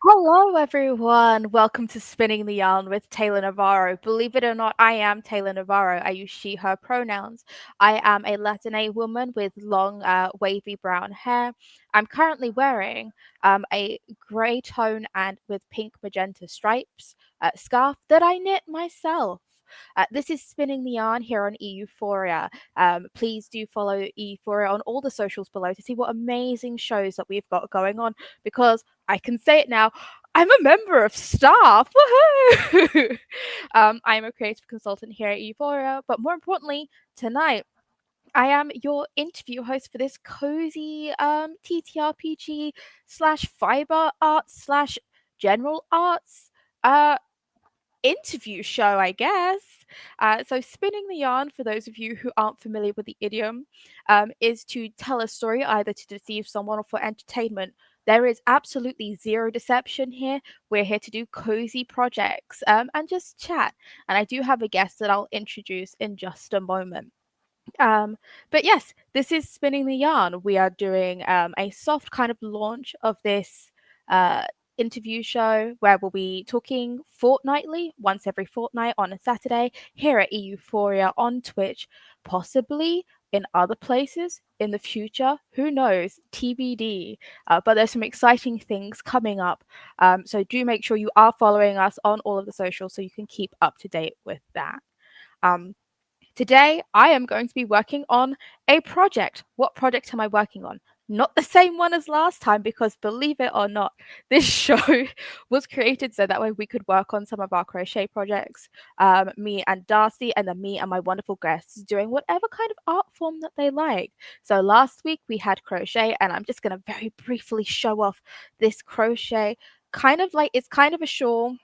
Hello, everyone. Welcome to Spinning the Yarn with Taylor Navarro. Believe it or not, I am Taylor Navarro. I use she, her pronouns. I am a Latina woman with long, wavy brown hair. I'm currently wearing a grey tone and with pink magenta stripes scarf that I knit myself. This is Spinning the Yarn here on Euphoria. Please do follow Euphoria on all the socials below to see what amazing shows that we've got going on because I can say it now. I'm a member of staff. Woohoo! I'm a creative consultant here at Euphoria, but more importantly, tonight I am your interview host for this cozy TTRPG slash fiber arts slash general arts uh interview show, I guess. So, spinning the yarn, for those of you who aren't familiar with the idiom, is to tell a story either to deceive someone or for entertainment. There is absolutely zero deception here. We're here to do cozy projects and just chat. And I do have a guest that I'll introduce in just a moment. Um, but yes, this is Spinning the Yarn. We are doing a soft kind of launch of this uh, interview show where we'll be talking fortnightly, once every fortnight on a Saturday, here at Euphoria on Twitch, possibly in other places in the future. Who knows? TBD. But there's some exciting things coming up. So do make sure you are following us on all of the socials so you can keep up to date with that. Um, Today, I am going to be working on a project. What project am I working on? Not the same one as last time, because believe it or not, this show was created so that way we could work on some of our crochet projects. Me and Darcy, and then me and my wonderful guests doing whatever kind of art form that they like. So last week we had crochet, and I'm just going to very briefly show off this crochet. Kind of like it's kind of a shawl,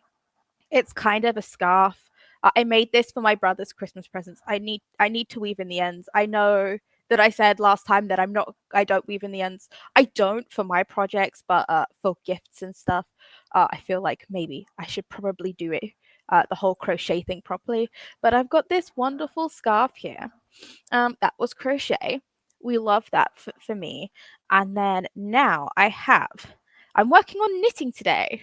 it's kind of a scarf. I made this for my brother's Christmas presents. I need to weave in the ends. I know that I said last time that I don't weave in the ends. I don't for my projects, but for gifts and stuff, I feel like maybe I should probably do it the whole crochet thing properly. But I've got this wonderful scarf here. That was crochet. We love that for me. And then now I'm working on knitting today.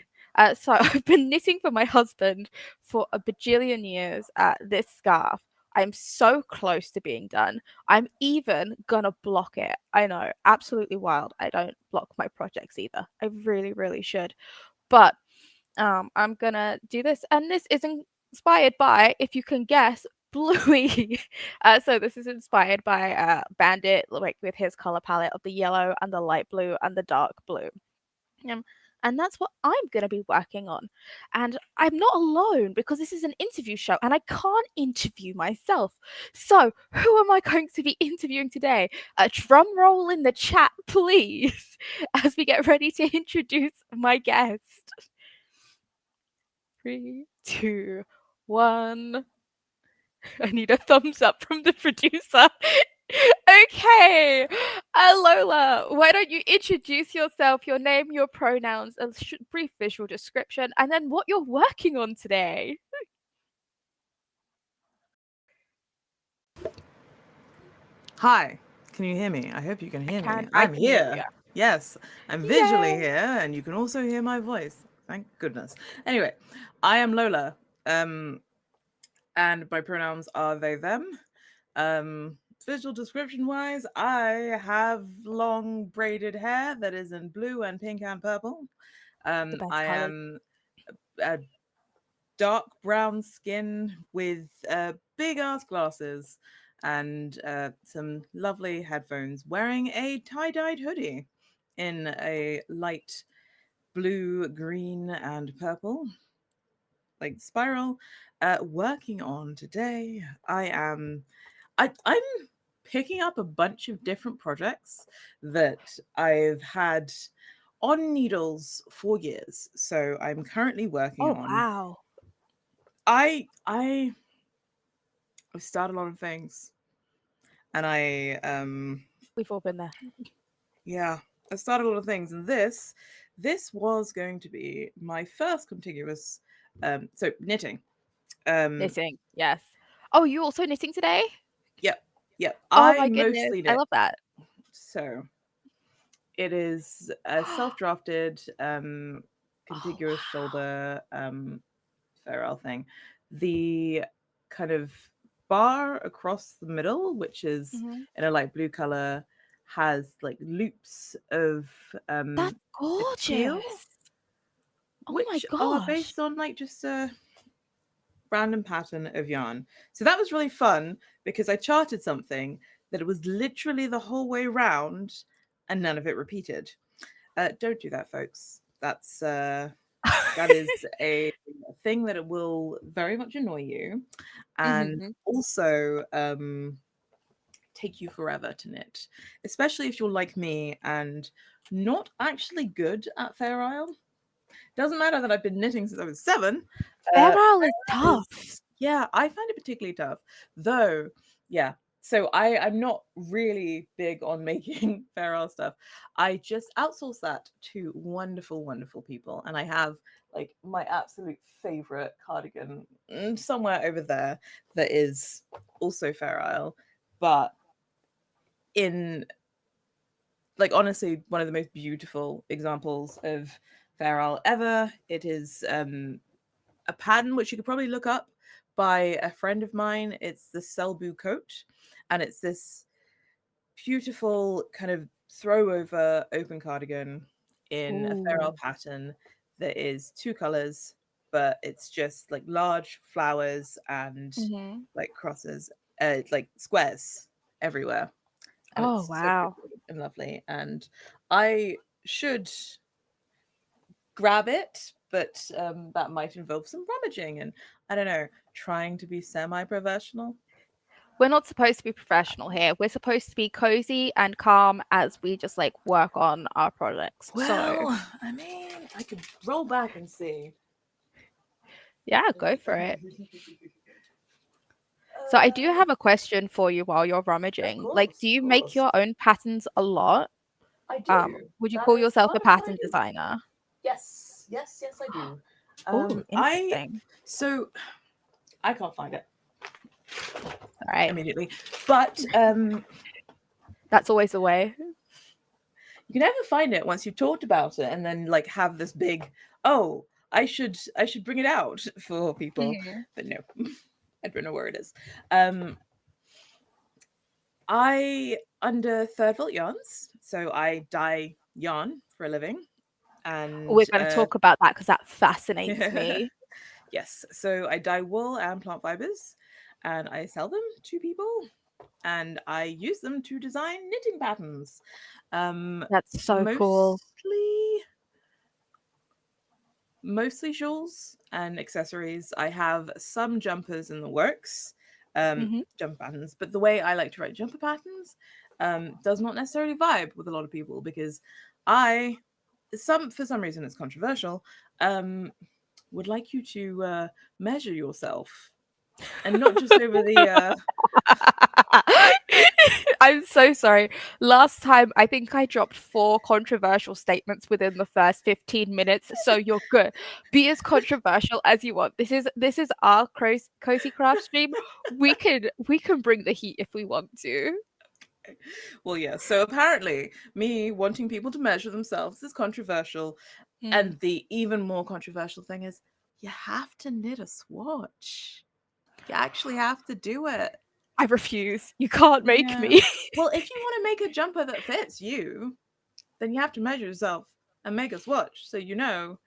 So I've been knitting for my husband for a bajillion years. This scarf. I'm so close to being done. I'm even gonna block it. I know, absolutely wild. I don't block my projects either. I really, really should. But I'm gonna do this, and this is inspired by, if you can guess, Bluey. So this is inspired by Bandit, like with his color palette of the yellow and the light blue and the dark blue. Um, and that's what I'm going to be working on. And I'm not alone because this is an interview show and I can't interview myself. So, who am I going to be interviewing today? A drum roll in the chat, please, as we get ready to introduce my guest. 3, 2, 1. I need a thumbs up from the producer. Okay, Lola, why don't you introduce yourself, your name, your pronouns, a brief visual description, and then what you're working on today? Hi, can you hear me? I hope you can hear me. I I'm can hear here. you. Yes, I'm visually Yay! here, and you can also hear my voice. Thank goodness. Anyway, I am Lola, and my pronouns are they, them. Visual description wise, I have long braided hair that is in blue and pink and purple. The best I colors. am a dark brown skin with big ass glasses and some lovely headphones, wearing a tie dyed hoodie in a light blue, green, and purple, like spiral. Working on today, I'm picking up a bunch of different projects that I've had on needles for years. So I'm currently working Oh, on wow. I I've started a lot of things, and We've all been there. yeah, I started a lot of things, and this was going to be my first contiguous so knitting. Um, Knitting, yes. Oh, you also knitting today? yep, yep. Oh I my goodness, mostly I knit, love that. so it is a self-drafted. Oh contiguous shoulder ferrule thing. The kind of bar across the middle, which wow. is Hmm. in a light blue color, has like loops of That's teal, gorgeous. Oh my which are gosh. based on like just a random pattern of yarn. So that was really fun because I charted something that it was literally the whole way round and none of it repeated. Don't do that, folks. That is a thing that it will very much annoy you, and Hmm. also take you forever to knit, especially if you're like me and not actually good at Fair Isle. Doesn't matter that I've been knitting since I was 7. Fair Isle is Fair Isle tough. is, yeah, I find it particularly tough, though. Yeah, so I'm not really big on making Fair Isle stuff. I just outsource that to wonderful, wonderful people, and I have like my absolute favorite cardigan somewhere over there that is also Fair Isle, but in like honestly one of the most beautiful examples of Fair Isle ever. It is a pattern which you could probably look up by a friend of mine. It's the Selbu coat, and it's this beautiful kind of throw over open cardigan in a Fair Isle Ooh. pattern that is 2 colors, but it's just like large flowers and Hmm. like crosses, like squares everywhere, and Oh it's so wow. pretty and lovely. And I should grab it, but that might involve some rummaging and I don't know, trying to be semi-professional. We're not supposed to be professional here. We're supposed to be cozy and calm as we just like work on our projects. So, Well, I mean, I could roll back and see. yeah, go for it. So, I do have a question for you while you're rummaging. Like, do Of you make course. your own patterns a lot? I do. Would you That call is yourself part a of what I pattern do. designer? Yes, yes, yes, I do. Oh, I interesting. so I can't find it All right. immediately, but That's always the way. you can never find it once you've talked about it and then like have this big, oh, I should bring it out for people, Mhm. but no. I don't know where it is. um I under Third Volt Yarns, so I dye yarn for a living, We're and going to talk about that because that fascinates me. yes, so I dye wool and plant fibers, and I sell them to people, and I use them to design knitting patterns. That's so cool. Mostly shawls and accessories. I have some jumpers in the works, Hmm. jumper patterns, but the way I like to write jumper patterns does not necessarily vibe with a lot of people because I, for some reason it's controversial, would like you to measure yourself and not just over the I'm so sorry. Last time, I think I dropped 4 controversial statements within the first 15 minutes, so you're good. Be as controversial as you want. This is our cozy craft stream. We can bring the heat if we want to. well, yeah. So apparently, me wanting people to measure themselves is controversial, Mm. and the even more controversial thing is you have to knit a swatch. You actually have to do it. I refuse. You can't make Yeah. me. Well, if you want to make a jumper that fits you, then you have to measure yourself and make a swatch so you know.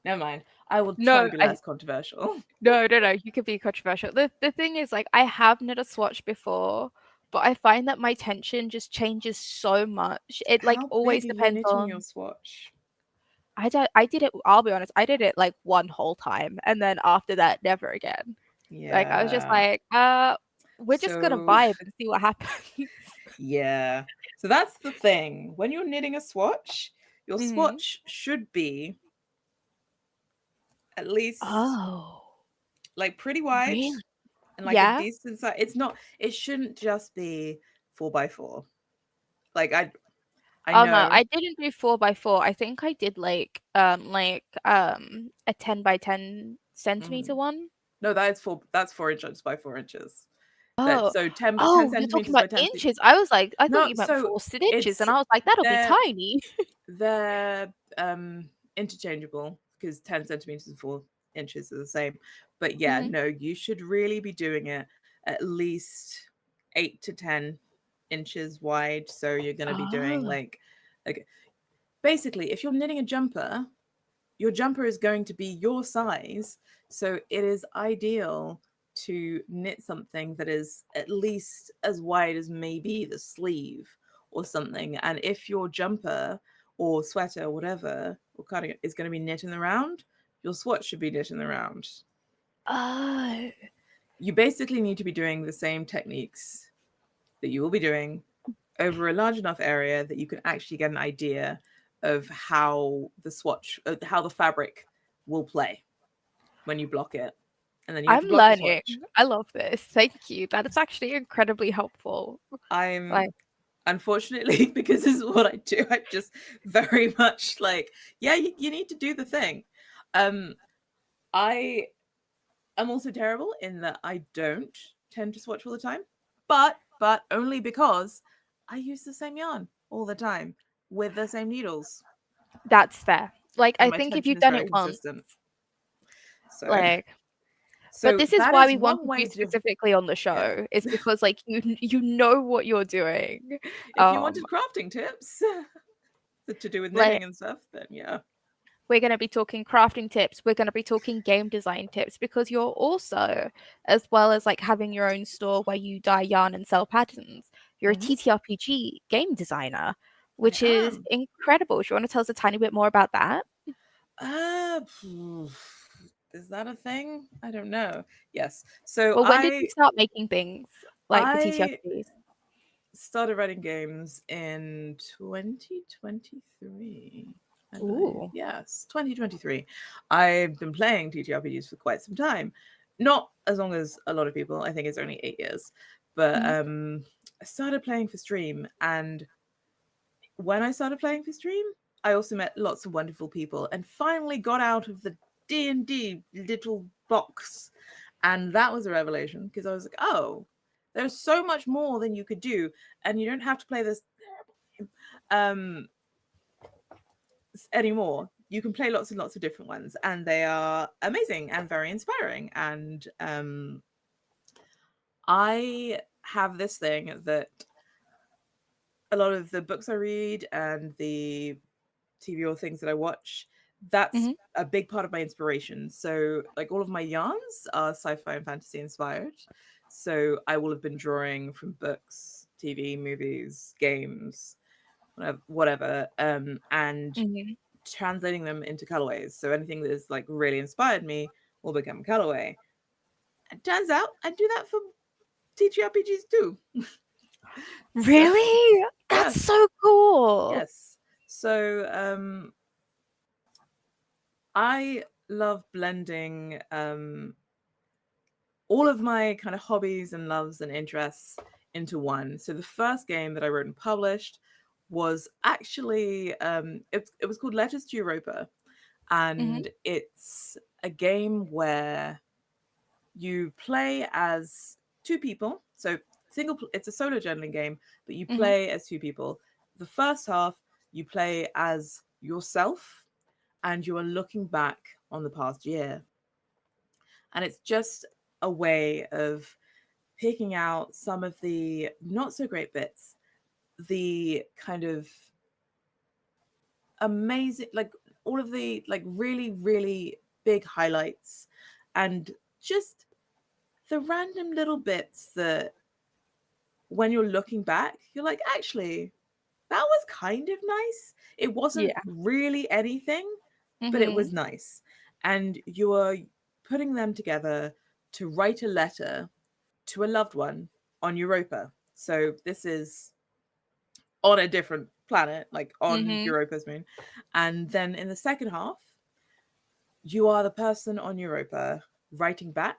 Never mind. I will try No, to be less controversial. no. You can be controversial. The thing is, like, I have knit a swatch before, but I find that my tension just changes so much. It like How always big are you depends knitting your on. swatch? I did it. I'll be honest. I did it like one whole time, and then after that, never again. Like I was just Yeah. like, we're just gonna So, vibe and see what happens. yeah. So that's the thing. When you're knitting a swatch, your Mhm. swatch should be at least Oh, like pretty wide really? and like a Yeah. decent size. It's not, it shouldn't just be 4 by 4. Like I Oh no, know. I didn't do 4 by 4. I think I did a 10 by 10 centimeter Mhm. one. No, that's 4 inches by 4 inches. That Oh, so 10 oh, you're talking centimeters about by 10 feet. inches. I was like, I thought No, you meant so 4 stitches, it's and I was like, that'll be they're tiny. they're interchangeable because 10 centimeters and 4 inches are the same. But yeah, Mhm. no, you should really be doing it at least 8 to 10 inches wide. So you're going to be doing Oh. like basically, if you're knitting a jumper, your jumper is going to be your size. So it is ideal to knit something that is at least as wide as maybe the sleeve or something. And if your jumper or sweater or whatever or cardigan is going to be knit in the round, your swatch should be knit in the round. Oh. You basically need to be doing the same techniques that you will be doing over a large enough area that you can actually get an idea of how the swatch, how the fabric will play when you block it. And then you have I'm to block your learning. swatch. I love this. Thank you. That is actually incredibly helpful. I'm Like, unfortunately, because this is what I do, I'm just very much like, yeah, you need to do the thing. Um, I am also terrible in that I don't tend to swatch all the time, but only because I use the same yarn all the time with the same needles, that's fair. Like, and I my think if tension you've is done very it once, consistent. So, like, but so this is that why is we one wanted way you to do. specifically on the Yeah, show, is because, like, you know what you're doing. if you Um, wanted crafting tips to do with like, knitting and stuff, then yeah. we're going to be talking crafting tips, we're going to be talking game design tips, because you're also, as well as like having your own store where you dye yarn and sell patterns, you're a Hmm. TTRPG game designer, I which is am. incredible. Do you want to tell us a tiny bit more about that? Phew, is that a thing? I don't know. Yes. So Well, when did you I start making things like for I TTRPGs? started writing games in 2023, I believe. Ooh. Yes, 2023. I've been playing TTRPGs for quite some time. Not as long as a lot of people. I think it's only 8 years. But Mhm. I started playing for stream, and when I started playing for stream, I also met lots of wonderful people and finally got out of the D&D little box. And that was a revelation because I was like, oh, there's so much more than you could do, and you don't have to play this um anymore. You can play lots and lots of different ones, and they are amazing and very inspiring. And I have this thing that a lot of the books I read and the TV or things that I watch, that's Mhm. a big part of my inspiration. So, like, all of my yarns are sci-fi and fantasy inspired. So I will have been drawing from books, TV, movies, games, whatever, and Mhm. translating them into colorways. So anything that has like really inspired me will become a colorway. It turns out I do that for TTRPGs too. So Really? That's yes, so cool. yes. So I love blending all of my kind of hobbies and loves and interests into one. So the first game that I wrote and published was actually it was called Letters to Europa, Mhm. and it's a game where you play as two people. So it's a solo journaling game, but you Mhm. play as two people. The first half you play as yourself, and you are looking back on the past year, and it's just a way of picking out some of the not so great bits, the kind of amazing, like all of the like really, really big highlights, and just the random little bits that when you're looking back, you're like, actually, that was kind of nice. It wasn't Yeah. really anything, but it was Mhm. nice. And you're putting them together to write a letter to a loved one on Europa. So this is on a different planet, like on Mhm. Europa's moon. And then in the second half, you are the person on Europa writing back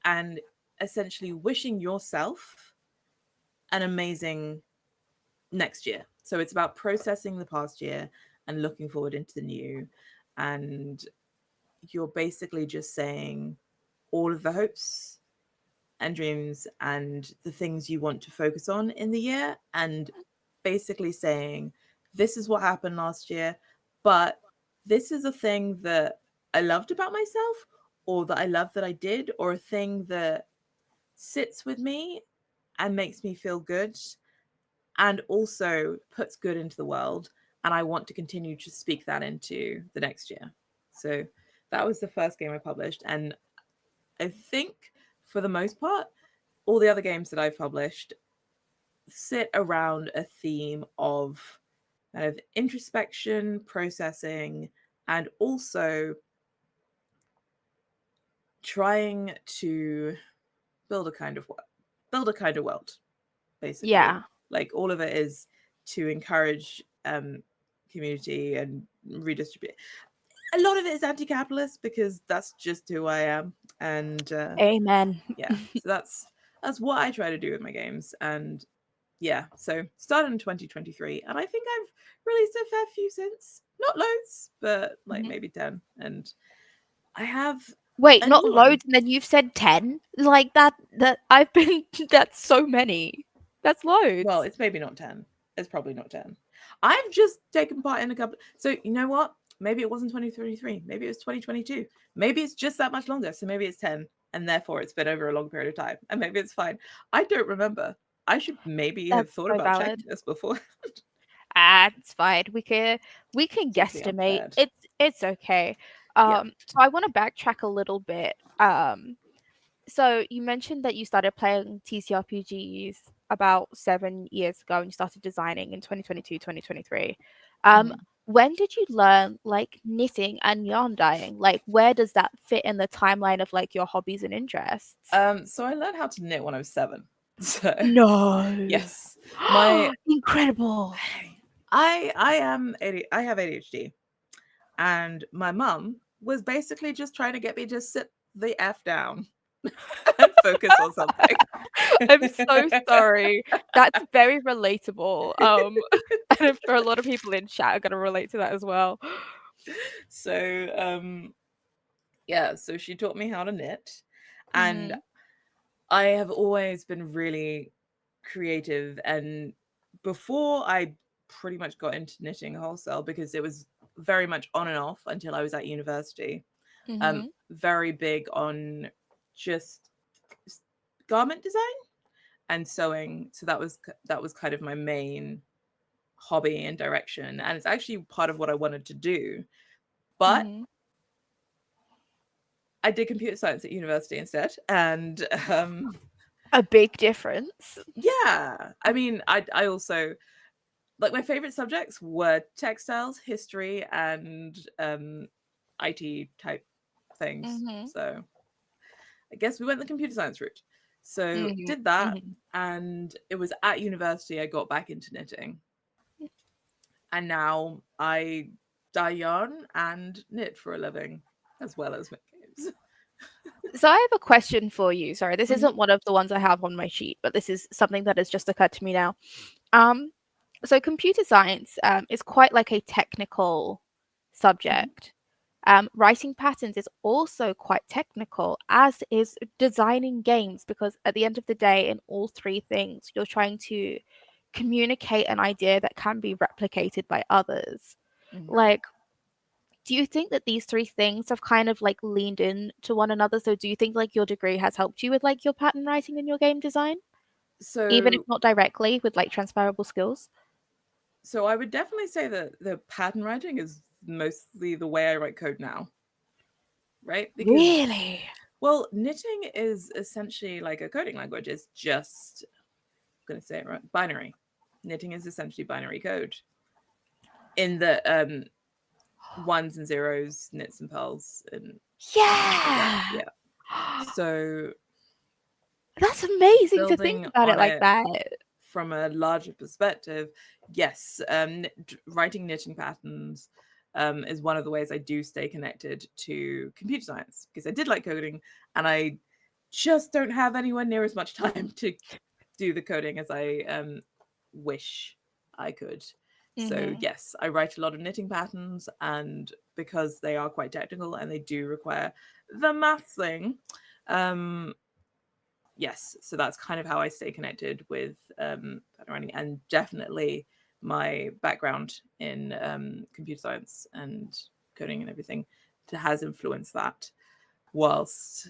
and essentially wishing yourself an amazing next year. So it's about processing the past year and looking forward into the new. And you're basically just saying all of the hopes and dreams and the things you want to focus on in the year, and basically saying, this is what happened last year, but this is a thing that I loved about myself, or that I love that I did, or a thing that sits with me and makes me feel good and also puts good into the world. And I want to continue to speak that into the next year. So that was the first game I published. And I think for the most part, all the other games that I've published sit around a theme of kind of introspection, processing, and also trying to build a kind of build a kind of world, basically. Yeah. Like all of it is to encourage community and redistribute. A lot of it is anti-capitalist because that's just who I am, and Amen. yeah, so that's what I try to do with my games. And yeah, so started in 2023, and I think I've released a fair few since. Not loads, but like Mhm. maybe 10. And I have Wait, a not new one. loads, and then you've said 10? Like that I've been that's so many. That's Well, loads. it's maybe not 10. It's probably not 10. I've just taken part in a couple. So, you know what? Maybe it wasn't 2023. Maybe it was 2022. Maybe it's just that much longer. So maybe it's 10. And therefore, it's been over a long period of time. And maybe it's fine. I don't remember. I should maybe have That's thought so about valid. checking this before. Ah, it's fine. We can Just be guesstimate. unprepared. It's okay. Yeah. So I want to backtrack a little bit. So you mentioned that you started playing TTRPGs about 7 years ago and you started designing in 2022, 2023. Um, Mhm. when did you learn like knitting and yarn dyeing? Like where does that fit in the timeline of like your hobbies and interests? So I learned how to knit when I was 7. So No. yes, my Incredible. I I have ADHD, and my mum was basically just trying to get me to sit the f down and focus on something. I'm so sorry. That's very relatable. And I'm sure a lot of people in chat are gonna relate to that as well. So yeah, so she taught me how to knit, and Mhm. I have always been really creative. And before I pretty much got into knitting wholesale, because it was very much on and off until I was at university, Mhm. very big on just garment design and sewing. So that was kind of my main hobby and direction, and it's actually part of what I wanted to do. But Mhm. I did computer science at university instead, and A big difference. yeah, I mean, I also like my favorite subjects were textiles, history, and IT type things. Mhm. So I guess we went the computer science route. So Mhm. did that, Mhm. and it was at university I got back into knitting, and now I dye yarn and knit for a living, as well as make games. So I have a question for you. Sorry, this Mhm, isn't one of the ones I have on my sheet, but this is something that has just occurred to me now. Um, so computer science is quite like a technical mhm, subject. Writing patterns is also quite technical, as is designing games, because at the end of the day, in all three things, you're trying to communicate an idea that can be replicated by others. mhm. Like, do you think that these three things have kind of like leaned in to one another? So, do you think like your degree has helped you with like your pattern writing and your game design, even if So not directly with like transferable skills? so I would definitely say that the pattern writing is mostly the way I write code now, right? Because Really? well, knitting is essentially like a coding language. It's just I'm gonna say it right, binary. Knitting is essentially binary code in the ones and zeros, knits and pearls, and things like that. Yeah. Yeah. So That's amazing to think building about it on like it that. from a larger perspective, yes, writing knitting patterns is one of the ways I do stay connected to computer science, because I did like coding, and I just don't have anywhere near as much time to do the coding as I wish I could. So Mhm. yes, I write a lot of knitting patterns, and because they are quite technical and they do require the math thing, um, yes, so that's kind of how I stay connected with pattern writing, and definitely my background in computer science and coding and everything has influenced that. Whilst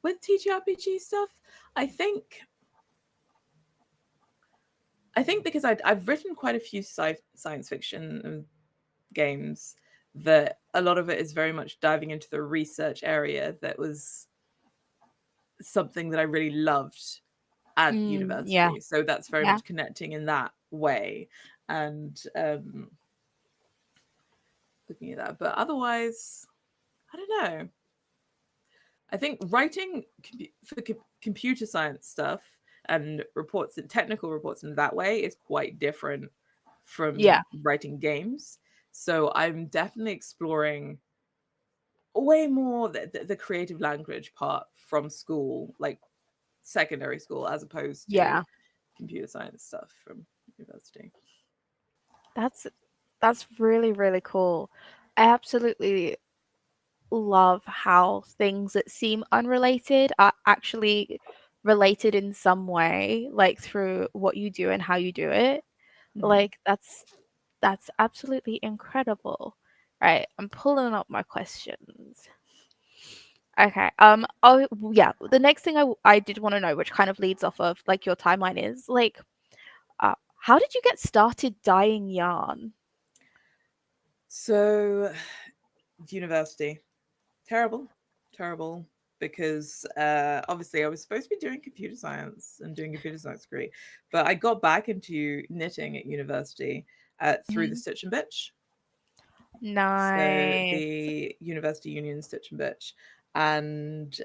with TTRPG stuff, I think because I've written quite a few science fiction games, that a lot of it is very much diving into the research area that was something that I really loved at Yeah. university. So that's very Yeah. much connecting in that way, and looking at that. But otherwise, I don't know. I think writing for computer science stuff and reports and technical reports in that way is quite different from Yeah. writing games. So I'm definitely exploring way more the creative language part from school, like secondary school, as opposed to Yeah. computer science stuff from university. That's that's really, really cool. I absolutely love how things that seem unrelated are actually related in some way, like through what you do and how you do it. Mm-hmm. Like that's absolutely incredible. Right, I'm pulling up my questions. Okay. Oh, yeah. The next thing I did want to know, which kind of leads off of like your timeline, is like, how did you get started dyeing yarn? So, university, terrible, terrible, because obviously I was supposed to be doing computer science and doing computer science degree, but I got back into knitting at university through the Mhm. Stitch and Bitch. So Nice. the University Union Stitch and Bitch, and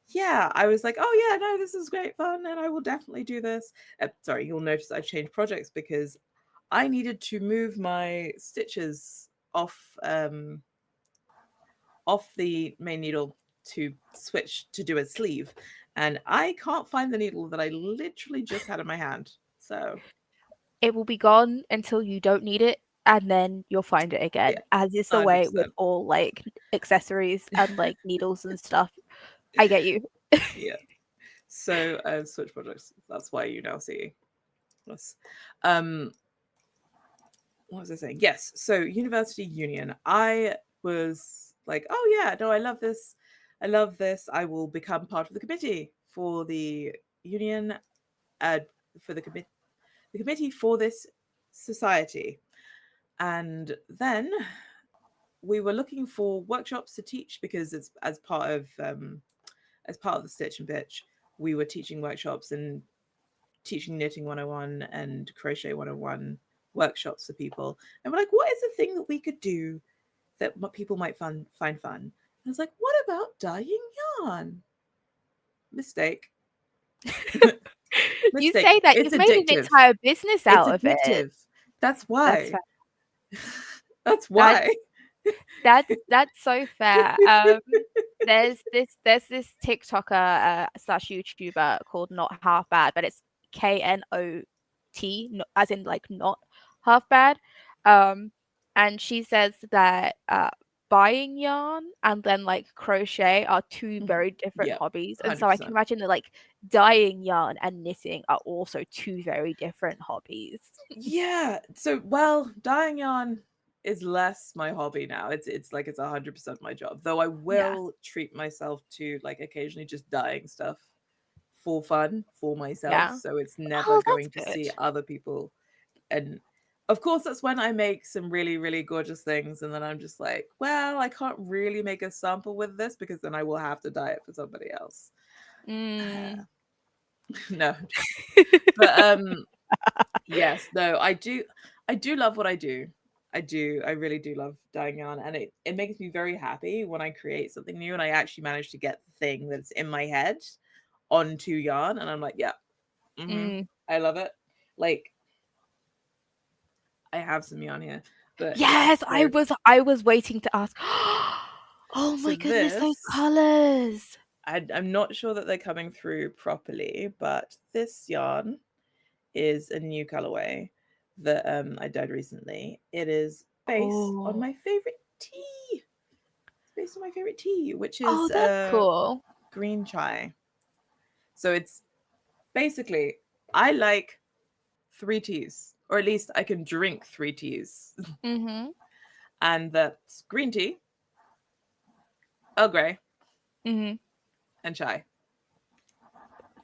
yeah, I was like, oh yeah, no, this is great fun, and I will definitely do this. Sorry, you'll notice I changed projects because I needed to move my stitches off off the main needle to switch to do a sleeve, and I can't find the needle that I literally just had in my hand. So It will be gone until you don't need it, and then you'll find it yeah, again, as is the way with 100%. all like accessories and like needles and stuff. I get you. Yeah. So switch projects. That's why you now see us. Um, what was I saying? Yes. So University Union. I was like, oh yeah, no, I love this. I love this. I will become part of the committee for the union. Uh, for the committee for this society. And then we were looking for workshops to teach because it's as part of the Stitch and Bitch, we were teaching workshops and teaching knitting 101 and crochet 101 workshops for people. And we're like, what is the thing that we could do that people might find fun? And I was like, what about dyeing yarn? Mistake. You Mistake. say that It's you've made an addictive. entire business It's out of it. addictive. That's That's why. fair. That's That's why. that's so fair. There's this TikToker slash YouTuber called Not Half Bad, but it's KNOT, as in like not half bad. Um, and she says that buying yarn and then like crochet are two Mhm. very different Yeah, hobbies, and so I can 100%. imagine that like dyeing yarn and knitting are also two very different hobbies. Yeah. So, well, dyeing yarn is less my hobby now. It's like it's 100% my job. Though I Yeah, will treat myself to like occasionally just dyeing stuff for fun for myself. yeah. So it's never Oh, that's going to good. see other people. And of course, that's when I make some really, really gorgeous things. And then I'm just like, well, I can't really make a sample with this because then I will have to dye it for somebody else. Mm. No, I'm joking. But yes, no, I do love what I do. I do. I really do love dyeing yarn, and it makes me very happy when I create something new and I actually manage to get the thing that's in my head onto yarn, and I'm like, yeah, Mm. I love it. Like I have some yarn here, but yeah. Yes, I was waiting to ask. Oh So my goodness, those this, colors. I'm not sure that they're coming through properly, but this yarn is a new colorway that I dyed recently. It is based on Oh. my favorite tea. It's based on my favorite tea, which Oh, is that's cool. green chai. So it's basically I like three teas or at least I can drink 3 teas, Mhm. and that's green tea, Earl Grey, Mhm. and chai.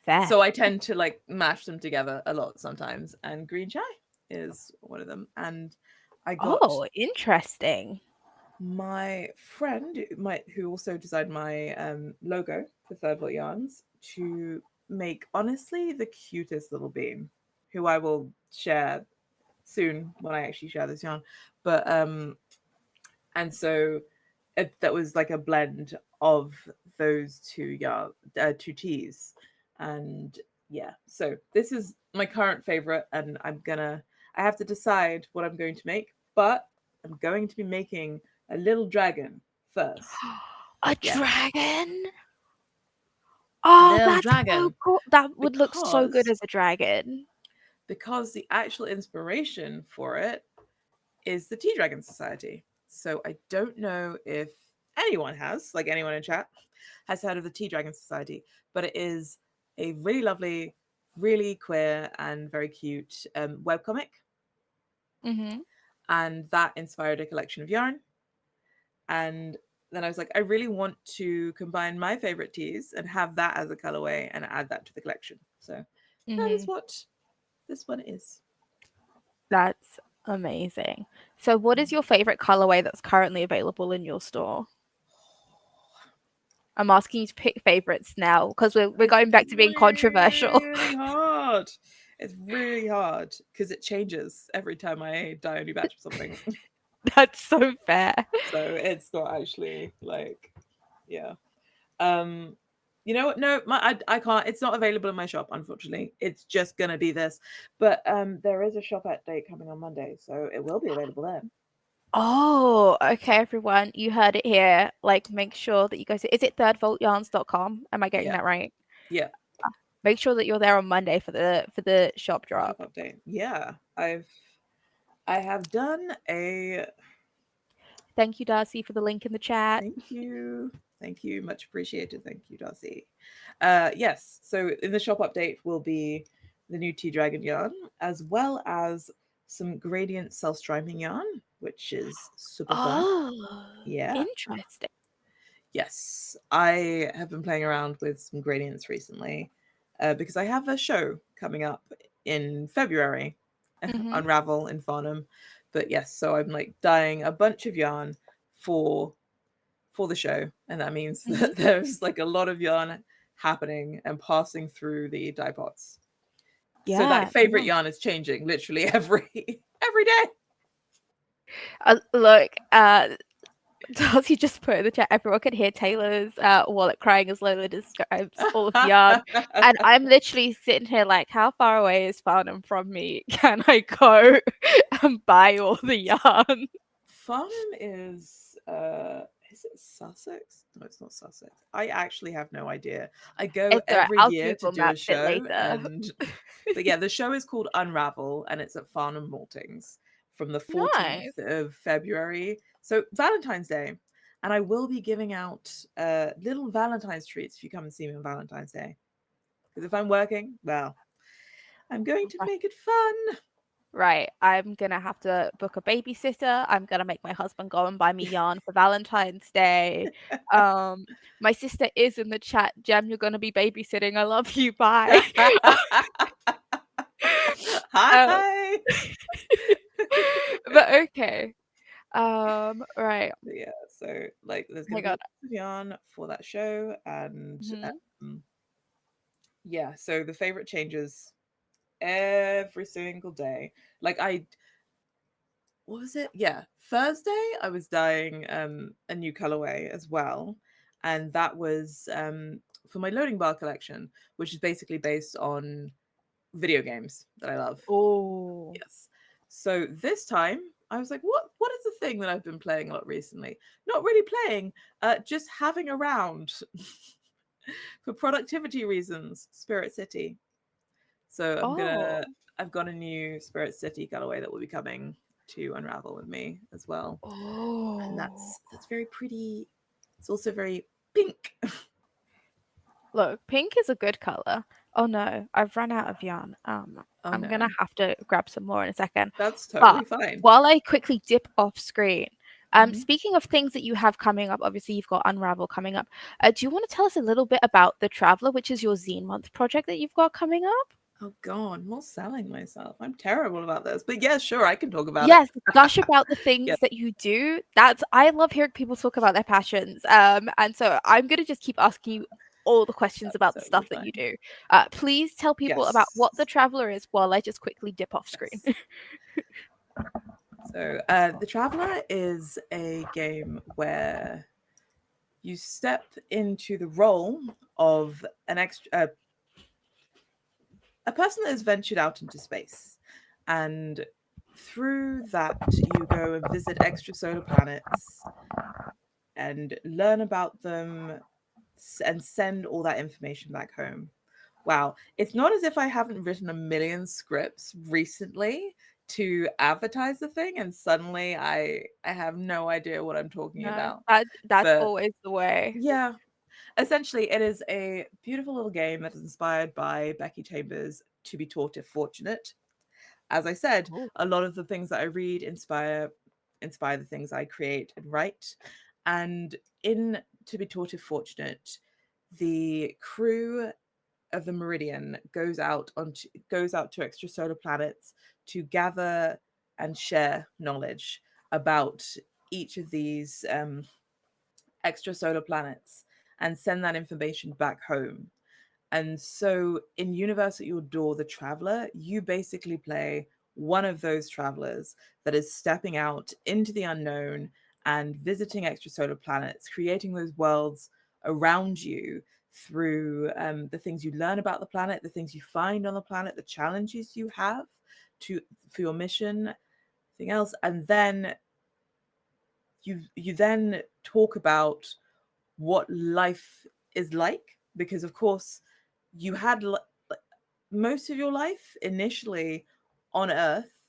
Fair. So I tend to like mash them together a lot sometimes, and green chai is one of them. And I got Oh, interesting. my friend, who also designed my logo for Third Volt Yarns, to make honestly the cutest little bean, who I will share soon when I actually share this yarn. But and so that was like a blend of those two teas, and yeah. So this is my current favorite, and I have to decide what I'm going to make, but I'm going to be making a little dragon first. A Yeah, dragon? a Oh, little that's so dragon cool. That would look so good because as a dragon. the actual inspiration for it is the Tea Dragon Society. So I don't know if anyone in chat, has heard of the Tea Dragon Society, but it is a really lovely, really queer, and very cute webcomic. Mhm. And that inspired a collection of yarn. And then I was like, I really want to combine my favorite teas and have that as a colorway and add that to the collection. So that is Mhm. what this one is. That's amazing. So what is your favorite colorway that's currently available in your store? I'm asking you to pick favorites now because we're It's going back to being controversial. really hard. It's really hard because it changes every time I dye a new batch of something. That's so fair. So it's not actually like, yeah. Um, you know what? No, I can't. It's not available in my shop, unfortunately. It's just gonna be this. But there is a shop update coming on Monday, so it will be available then. Oh, okay, everyone. You heard it here. Like, make sure that you guys. Is it thirdvoltyarns.com? Am I getting Yeah, that right? yeah. Make sure that you're there on Monday for the shop Shop drop. update. Yeah, I have done a Thank you, Darcy, for the link in the chat. thank you. Thank you. Much appreciated. Thank you, Darcy. Yes. So in the shop update will be the new Tea Dragon yarn, as well as some gradient self-striping yarn, which is super fun. Oh, Yeah. interesting. Yes. I have been playing around with some gradients recently because I have a show coming up in February, Mhm. Unravel in Farnham. But yes, so I'm like dyeing a bunch of yarn for the show, and that means Mhm. that there's like a lot of yarn happening and passing through the dye pots. So that Yeah. favorite No. yarn is changing literally every day. Look, Darcy just put in the chat. Everyone could hear Taylor's wallet crying as Lola describes all of the yarn, and I'm literally sitting here like, how far away is Farnham from me? Can I go and buy all the yarn? Farnham is it Sussex? No, it's not Sussex. I actually have no idea. I go It's alright. every I'll year to Google do a Maps it show, later. and but yeah, the show is called Unravel, and it's at Farnham Maltings from the 14th Nice. of February. So Valentine's Day. And I will be giving out little Valentine's treats if you come and see me on Valentine's Day. Because if I'm working, well, I'm going to make it fun. Right, I'm gonna have to book a babysitter. I'm gonna make my husband go and buy me yarn for Valentine's Day. Um, my sister is in the chat. Jem, you're gonna be babysitting. I love you. Bye. Uh, Hi. but okay. Right. Yeah, so like there's going Hang to be on. lots of yarn for that show, and Mhm. um, yeah, so the favorite changes every single day. Like I what was it? Yeah, Thursday I was dyeing a new colorway as well, and that was for my loading bar collection, which is basically based on video games that I love. Oh. Yes. So this time I was like, what is the thing that I've been playing a lot recently? Not really playing, just having around for productivity reasons, Spirit City. So Oh. I've got a new Spirit City colorway that will be coming to Unravel with me as well. And Oh. that's very pretty. It's also very pink. Look, pink is a good color. Oh no, I've run out of yarn. Oh I'm gonna no, have to grab some more in a second. that's But totally fine. while I quickly dip off screen, Hmm. speaking of things that you have coming up, obviously you've got Unravel coming up. Do you want to tell us a little bit about the Traveler, which is your Zine Month project that you've got coming up? Oh god, more selling myself. I'm terrible about this, but yeah, sure, I can talk about it. Yes, gush about the Yeah, things that you do. That's I love hearing people talk about their passions. And so I'm gonna just keep asking you all the questions that's about the totally stuff that you fine. do. Please tell people about what the Yes, Traveler is while I just quickly dip off screen. yes. So, The Traveler is a game where you step into the role of a person that has ventured out into space, and through that you go and visit extra solar planets and learn about them and send all that information back home. Wow, it's not as if I haven't written a million scripts recently to advertise the thing, and suddenly I have no idea what I'm talking No, about. that's But always the way. yeah, essentially, it is a beautiful little game that is inspired by Becky Chambers' To Be Taught If Fortunate. As I said, Oh. a lot of the things that I read inspire the things I create and write. And in To Be Taught If Fortunate, the crew of the Meridian goes out to extrasolar planets to gather and share knowledge about each of these extrasolar planets and send that information back home. And so in Universe at Your Door, The Traveler, you basically play one of those travelers that is stepping out into the unknown and visiting extrasolar planets, creating those worlds around you through the things you learn about the planet, the things you find on the planet, the challenges you have to for your mission, everything else, and then you then talk about what life is like, because of course you had most of your life initially on earth,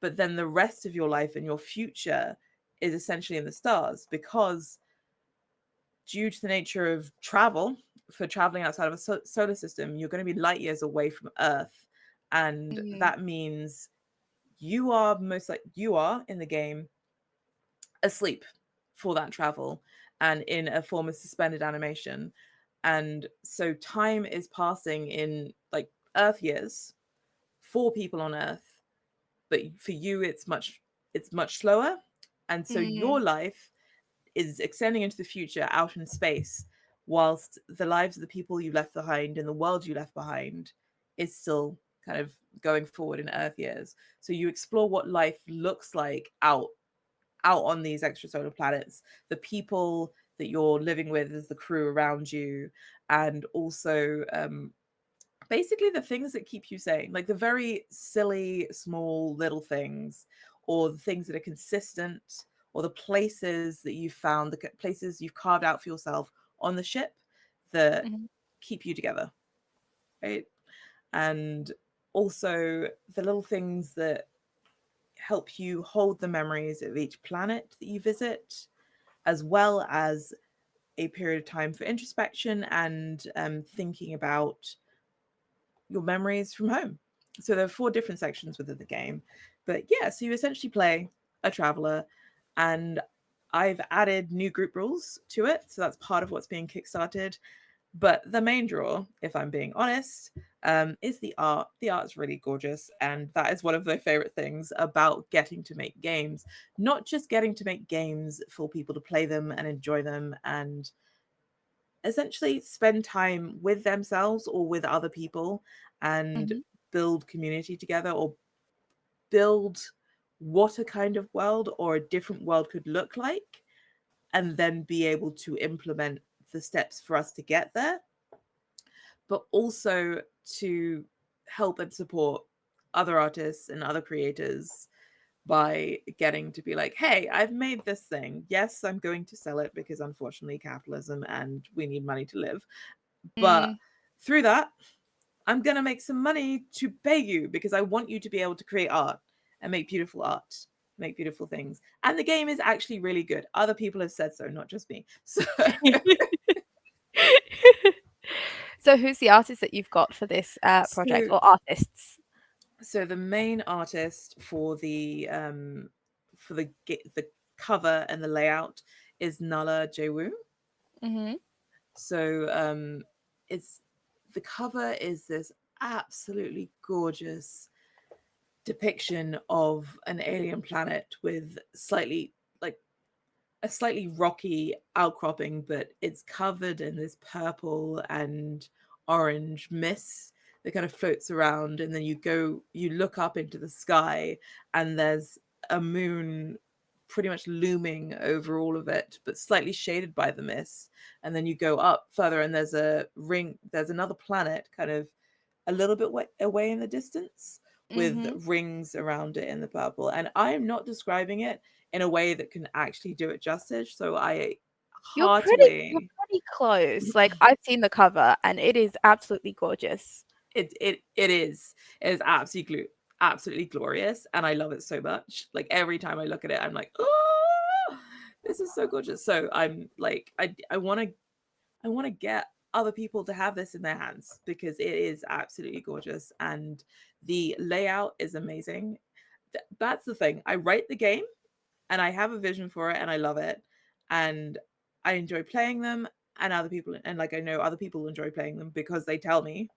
but then the rest of your life and your future is essentially in the stars, because due to the nature of travel, for traveling outside of a solar system, you're going to be light years away from earth, and Mm, that means you are in the game asleep for that travel and in a form of suspended animation. And so time is passing in like Earth years for people on Earth, but for you it's much slower. And so mm, your life is extending into the future out in space, whilst the lives of the people you left behind and the world you left behind is still kind of going forward in Earth years. So you explore what life looks like out on these extrasolar planets, the people that you're living with as the crew around you, and also basically the things that keep you sane, like the very silly, small, little things, or the things that are consistent, or the places that you've found, the places you've carved out for yourself on the ship that mhm, keep you together, right? And also the little things that help you hold the memories of each planet that you visit, as well as a period of time for introspection and thinking about your memories from home. So there are four different sections within the game. But yeah, so you essentially play a traveler, and I've added new group rules to it. So that's part of what's being kickstarted. But the main draw, if I'm being honest, is the art. The art is really gorgeous, and that is one of my favorite things about getting to make games. Not just getting to make games for people to play them and enjoy them and essentially spend time with themselves or with other people and mhm, build community together, or build what a kind of world or a different world could look like, and then be able to implement the steps for us to get there, but also to help and support other artists and other creators by getting to be like, hey, I've made this thing. Yes, I'm going to sell it because unfortunately capitalism and we need money to live. But mm. through that, I'm going to make some money to pay you because I want you to be able to create art, make beautiful things. And the game is actually really good. Other people have said so, not just me. So So who's the artist that you've got for this project, So or artists? so the main artist for the cover and the layout is Nala Jewu. Mm-hmm. So it's the cover is this absolutely gorgeous depiction of an alien planet with like a slightly rocky outcropping, but it's covered in this purple and orange mist that kind of floats around. And then you look up into the sky, and there's a moon pretty much looming over all of it, but slightly shaded by the mist. And then you go up further, and there's another planet kind of a little bit away in the distance with Mm-hmm. rings around it in the purple. And I am not describing it in a way that can actually do it justice. So I You're heartily pretty close. Like I've seen the cover and it is absolutely gorgeous. it is absolutely glorious, and I love it so much. Like every time I look at it, I'm like, oh, this is so gorgeous. So I'm like, I want to get other people to have this in their hands because it is absolutely gorgeous and the layout is amazing. That's the thing. I write the game and I have a vision for it and I love it and I enjoy playing them, and other people, and like I know other people enjoy playing them because they tell me.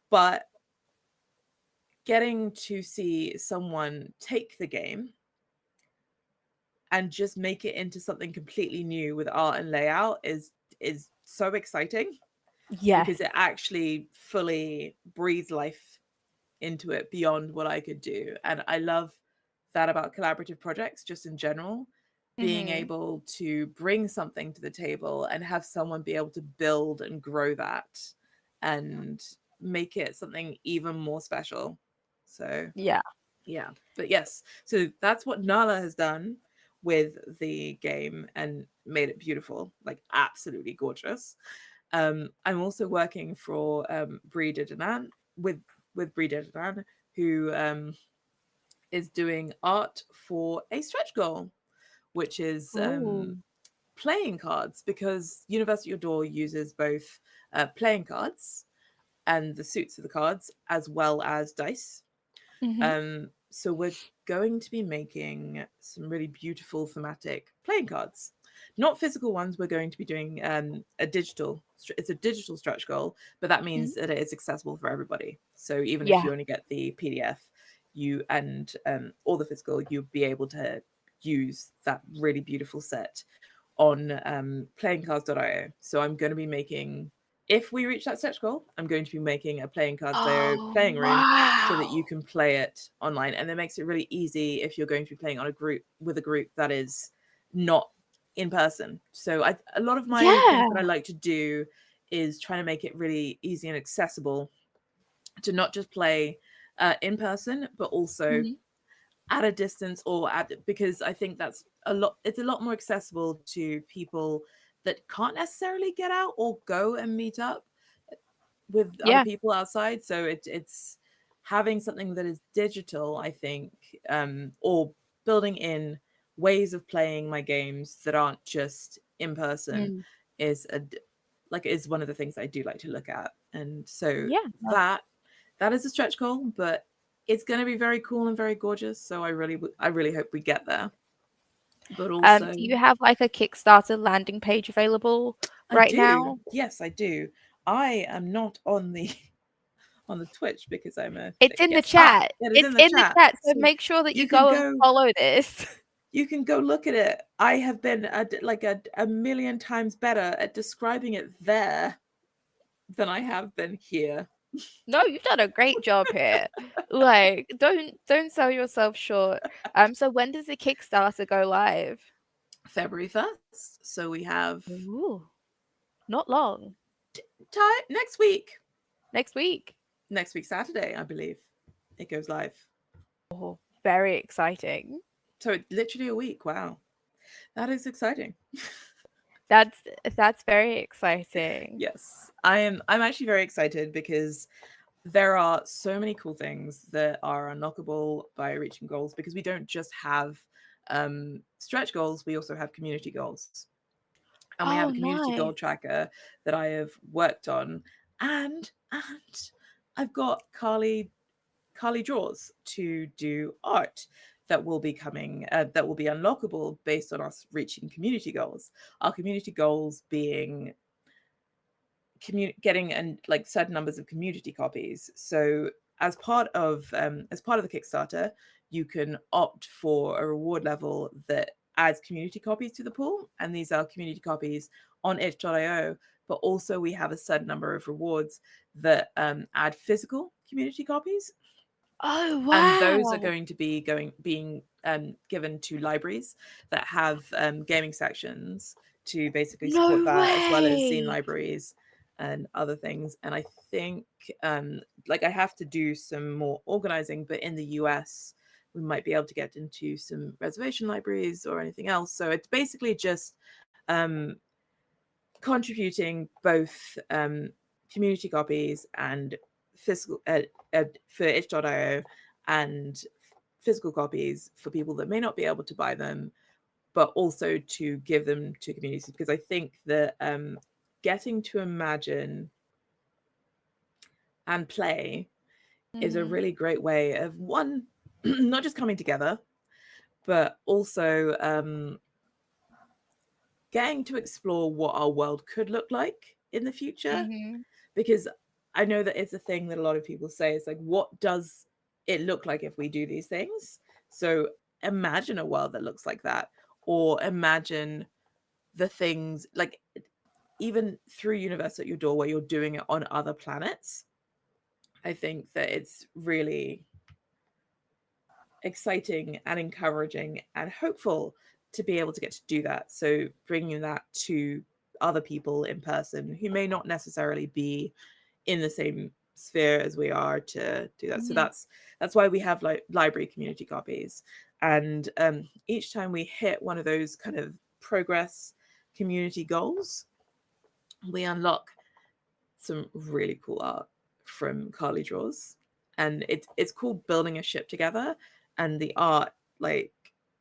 But getting to see someone take the game and just make it into something completely new with art and layout is so exciting because Yes. it actually fully breathes life into it beyond what I could do. And I love that about collaborative projects just in general, being Mm-hmm. able to bring something to the table and have someone be able to build and grow that and make it something even more special. So Yeah. yeah, but yes, so that's what Nala has done with the game and made it beautiful, like absolutely gorgeous. I'm also working for Breeder Danan with Breeder Danan, who is doing art for a stretch goal, which is Oh. playing cards, because University of Door uses both playing cards and the suits of the cards as well as dice. Mm-hmm. So we're going to be making some really beautiful thematic playing cards. Not physical ones. We're going to be doing a digital. It's a digital stretch goal, but that Mm-hmm. means that it is accessible for everybody. So even if Yeah. you only get the PDF, you and or the physical, you'll be able to use that really beautiful set on playingcards.io. So I'm going to be making, if we reach that stretch goal, I'm going to be making a playing cards.io Oh playing room so that you wow. can play it online. And that makes it really easy if you're going to be playing on a group with a group that is not in person. So a lot of my things that I Yeah. like to do is trying to make it really easy and accessible to not just play in person, but also Mm-hmm. at a distance, or at, because I think that's a lot, it's a lot more accessible to people that can't necessarily get out or go and meet up with other Yeah. people outside. So it's having something that is digital, I think, or building in ways of playing my games that aren't just in person Mm. is is one of the things I do like to look at. And so Yeah. No. that that is a stretch goal, but it's going to be very cool and very gorgeous. So I really hope we get there. But Do also, you have like a Kickstarter landing page available I right do. now? Yes, I do. I am not on the on the Twitch because I'm a It's in the yes. Ah, chat. it is It's in the in the chat. chat, so So make sure that you you can go and go follow this. you can go look at it. I have been a million times better at describing it there than I have been here. No, you've done a great job here. Like, don't sell yourself short. So when does the Kickstarter go live? February 1st. So we have Ooh, not long. time next week. Next week. Next week Saturday, I believe. It goes live. Oh, very exciting. So it's literally a week. Wow. That is exciting. That's that's very exciting. Yes. I'm actually very excited because there are so many cool things that are unlockable by reaching goals, because we don't just have stretch goals, we also have community goals. And we have a Oh, community goal nice. tracker that I have worked on. And I've got Carly draws to do art that will be coming, that will be unlockable based on us reaching community goals. Our community goals being getting and like certain numbers of community copies. So as part of the Kickstarter, you can opt for a reward level that adds community copies to the pool, and these are community copies on itch.io. But also we have a certain number of rewards that add physical community copies, Oh and those are wow. going to be going being given to libraries that have gaming sections to basically support No that, as well as zine way. libraries and other things. And I think like I have to do some more organizing, but in the US we might be able to get into some reservation libraries or anything else. So it's basically just contributing both community copies and physical for itch.io, and physical copies for people that may not be able to buy them, but also to give them to communities, because I think that getting to imagine and play is a Mhm. really great way of one not just coming together, but also getting to explore what our world could look like in the future. Mhm. Because I know that it's a thing that a lot of people say. It's like, what does it look like if we do these things? So imagine a world that looks like that, or imagine the things like even through Universe at Your Door, where you're doing it on other planets. I think that it's really exciting and encouraging and hopeful to be able to get to do that. So bringing that to other people in person who may not necessarily be in the same sphere as we are to do that. So Mhm. that's why we have like library community copies. And each time we hit one of those kind of progress community goals, we unlock some really cool art from Carly Draws, and it's called Building a Ship Together, and the art like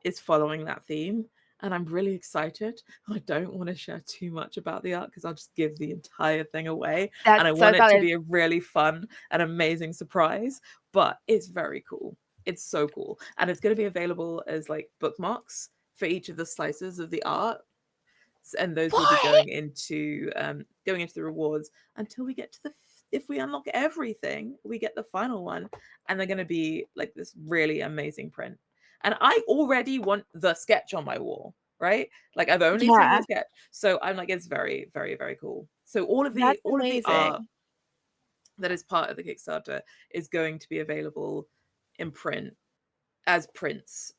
is following that theme. And I'm really excited. I don't want to share too much about the art because I'll just give the entire thing away, and That's I so want it to valid. be a really fun and amazing surprise. But it's very cool. It's so cool, and it's going to be available as like bookmarks for each of the slices of the art, and those will be What? going into the rewards until we get to the if we unlock everything, we get the final one, and they're going to be like this really amazing print. And I already want the sketch on my wall, right? Like I've only seen the Yeah, sketch, so I'm like, it's very, very, very cool. So that's all of the art amazing. that is part of the Kickstarter is going to be available in print as prints,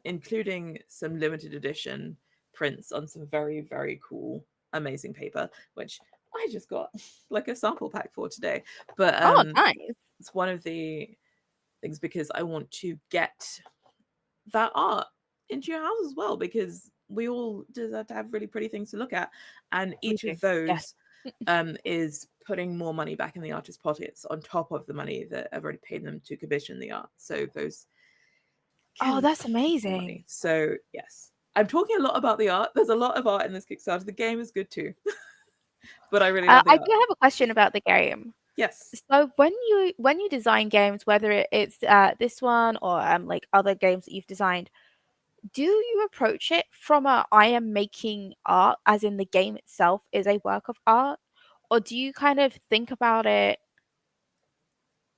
including some limited edition prints on some very, very cool, amazing paper, which I just got like a sample pack for today. But Oh, nice. it's one of the things because I want to get that art into your house as well, because we all deserve to have really pretty things to look at. And We each do. of Yes. those is putting more money back in the artist's pockets on top of the money that I've already paid them to commission the art. So those Oh, give that's more money. amazing. So yes, I'm talking a lot about the art. There's a lot of art in this Kickstarter. The game is good too, but I really love the I art. do have a question about the game. Yes. So when you design games, whether it's this one or like other games that you've designed, do you approach it from a I am making art, as in the game itself is a work of art, or do you kind of think about it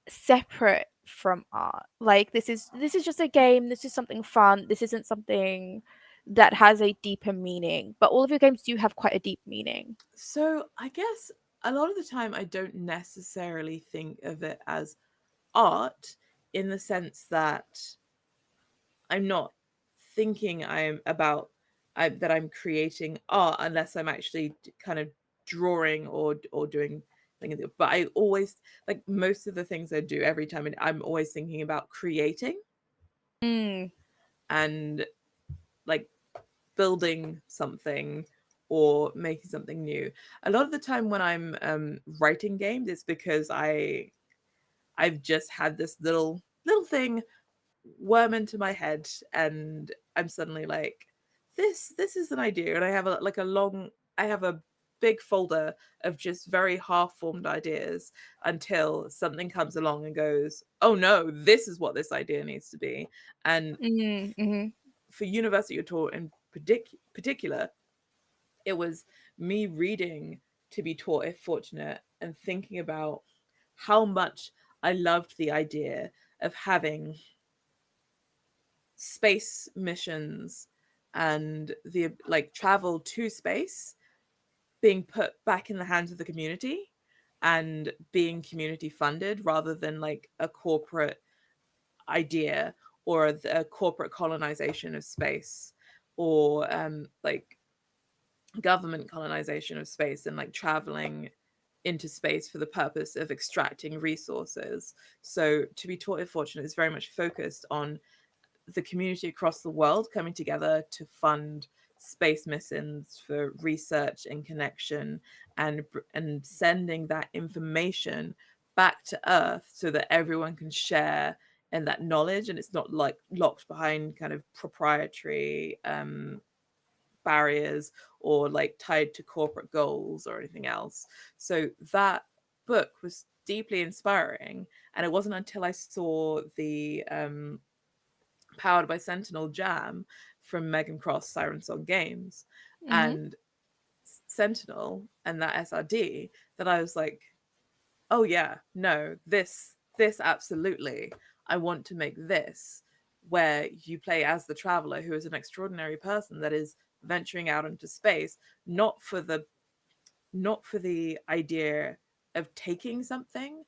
separate from art? Like this is just a game, this is something fun, this isn't something that has a deeper meaning. But all of your games do have quite a deep meaning. So I guess a lot of the time I don't necessarily think of it as art, in the sense that I'm not thinking that I'm creating art unless I'm actually kind of drawing or doing things. But I always like most of the things I do every time, and I'm always thinking about creating Mm. and like building something or making something new. A lot of the time when I'm writing games, it's because I've just had this little thing worm into my head, and I'm suddenly like, this is an idea, and I have a big folder of just very half formed ideas until something comes along and goes, oh no, this is what this idea needs to be. And Mm-hmm. for university or taught in particular, it was me reading To Be Taught If Fortunate and thinking about how much I loved the idea of having space missions and the like travel to space being put back in the hands of the community and being community funded rather than like a corporate idea or a corporate colonization of space or like government colonization of space and like traveling into space for the purpose of extracting resources. So To Be Taught If Fortunate is very much focused on the community across the world coming together to fund space missions for research and connection, and sending that information back to Earth so that everyone can share in that knowledge, and it's not like locked behind kind of proprietary barriers or like tied to corporate goals or anything else. So that book was deeply inspiring, and it wasn't until I saw the Powered by Sentinel Jam from Megan Cross Siren Song Games Mm-hmm. and Sentinel and that SRD that I was like, oh yeah, no, this absolutely. I want to make this where you play as the traveler who is an extraordinary person that is venturing out into space, not for the not for the idea of taking something,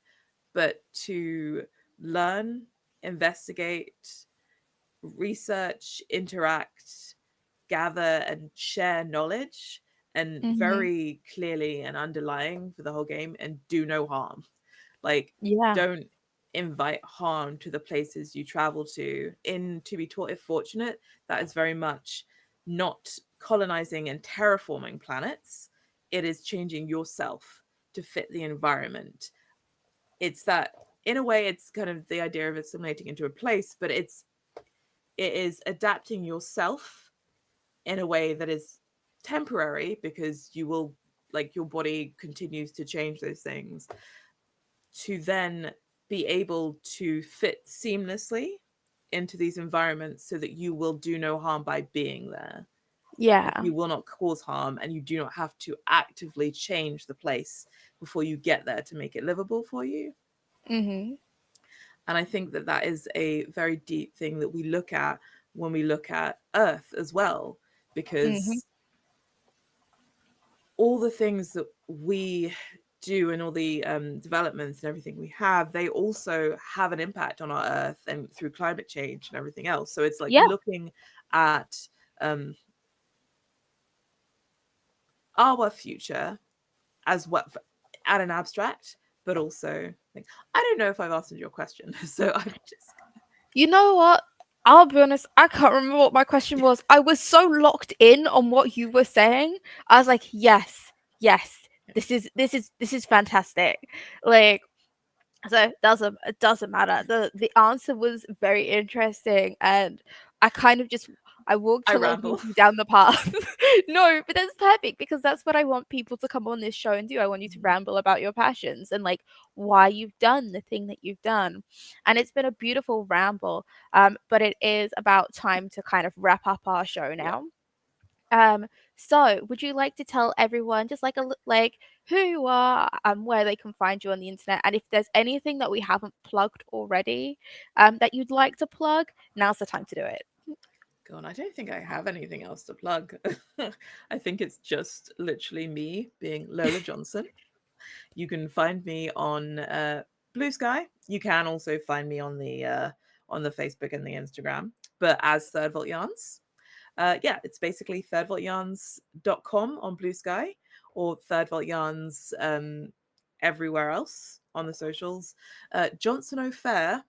but to learn, investigate, research, interact, gather, and share knowledge, and Mm-hmm. very clearly and underlying for the whole game, and do no harm. Like, Yeah. don't invite harm to the places you travel to. In To Be Taught If Fortunate, that is very much not colonizing and terraforming planets, it is changing yourself to fit the environment. It's that, in a way, it's kind of the idea of assimilating into a place, but it is adapting yourself in a way that is temporary because you will like your body continues to change those things to then be able to fit seamlessly into these environments so that you will do no harm by being there. Like Yeah. you will not cause harm and you do not have to actively change the place before you get there to make it livable for you. Mm-hmm. And I think that that is a very deep thing that we look at when we look at Earth as well, Mm-hmm. because all the things that we do and all the developments and everything we have, they also have an impact on our Earth and through climate change and everything else. So it's like Yeah. looking at um, our future as what at an abstract, but also like, I don't know if I've answered your question, so I'm just You know what? I'll be honest, I can't remember what my question was. I was so locked in on what you were saying. I was like, yes, yes, this is fantastic. Like, so it doesn't matter. The answer was very interesting, and I kind of just I walked I along ramble. with you down the path. No, but that's perfect because that's what I want people to come on this show and do. I want you to ramble about your passions and like why you've done the thing that you've done. And it's been a beautiful ramble. But it is about time to kind of wrap up our show Yeah. now. Um, so would you like to tell everyone just like like who you are, where they can find you on the internet, and if there's anything that we haven't plugged already, that you'd like to plug, now's the time to do it. God, I don't think I have anything else to plug. I think it's just literally me being Lola Johnson. You can find me on Blue Sky. You can also find me on the Facebook and the Instagram, but as Third Volt Yarns. Yeah, it's basically thirdvoltyarns.com on Blue Sky or Third Volt Yarns everywhere else on the socials. Johnson O'Fair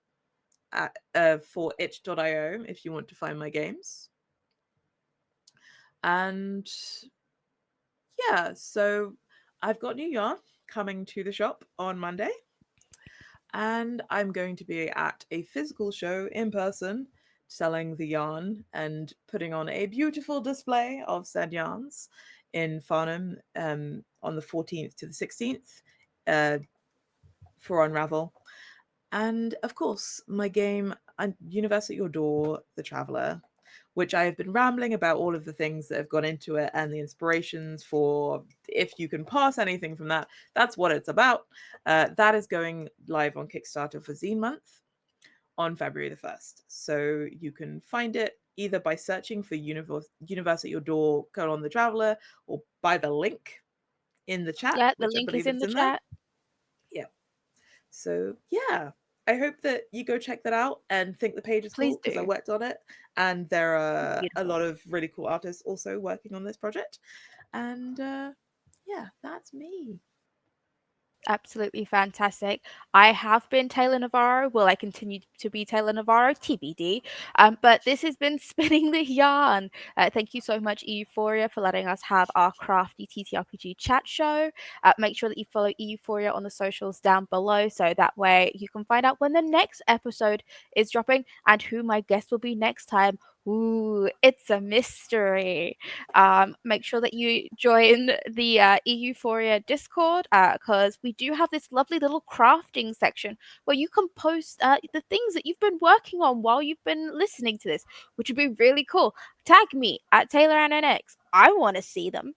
for itch.io if you want to find my games. And yeah, so I've got new yarn coming to the shop on Monday, and I'm going to be at a physical show in person next week. So I'm very excited. selling the yarn and putting on a beautiful display of said yarns in Farnham on the 14th to the 16th uh, for Unravel. And of course, my game, Universe at Your Door, The Traveller, which I have been rambling about all of the things that have gone into it and the inspirations for. If you can pass anything from that, that's what it's about. That is going live on Kickstarter for Zine Month on February the 1st. So you can find it either by searching for Universe at Your Door, colon The Traveller, or by the link in the chat, Yeah, the which I link is believe in it's the in there. chat. Yeah. So yeah, I hope that you go check that out and think the page is Please cool because I do. worked on it, and there It's are a beautiful. lot of really cool artists also working on this project. And yeah, that's me. Absolutely fantastic. I have been Taylor Navarro. Will I continue to be Taylor Navarro? TBD. But this has been Spinning the Yarn. Thank you so much, Euphoria, for letting us have our crafty TTRPG chat show. Make sure that you follow Euphoria on the socials down below so that way you can find out when the next episode is dropping and who my guest will be next time. Ooh, it's a mystery. Make sure that you join the Euphoria Discord because we do have this lovely little crafting section where you can post the things that you've been working on while you've been listening to this, which would be really cool. Tag me at TaylorNNX. I want to see them.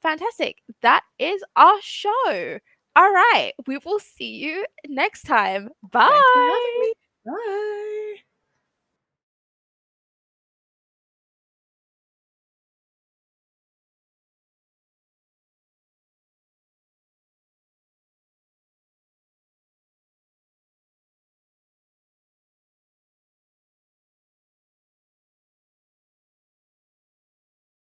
Fantastic. That is our show. All right. We will see you next time. Thanks for having Bye. me. Bye.